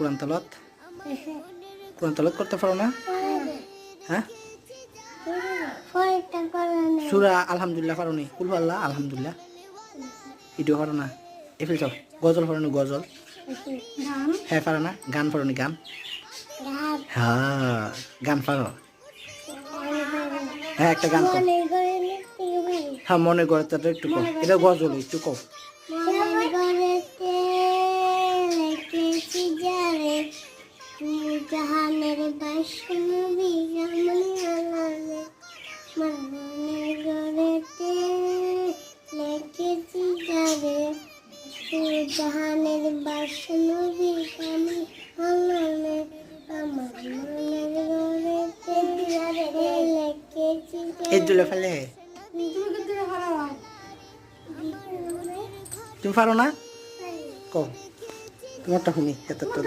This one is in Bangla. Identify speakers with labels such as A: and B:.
A: কোরআন তেলাওয়াত কোরআন তেলাওয়াত করতে পারো না? হ্যাঁ, সূরা আলহামদুলিল্লাহ পারো নি? কুল আল্লাহ আলহামদুলিল্লাহ এটাও পারো না? এফিল চাও গজল পারো নি? গজল হ্যাঁ পারো না? গান পারো নি? গান হ্যাঁ গান পারো? হ্যাঁ একটা গান কও। হ্যাঁ মনে করে তো একটু কও, এটা গজল একটু কও।
B: জাহানের বাসনবী মনের গড়েতে লেখেছি যারে জাহানের বাসনবী আমি আল্লাহনে আমার মনের গড়েতে লেখেছি
A: এই দুলে ফেলে তুমি পারো না? কও তোমারটা শুনি এত তো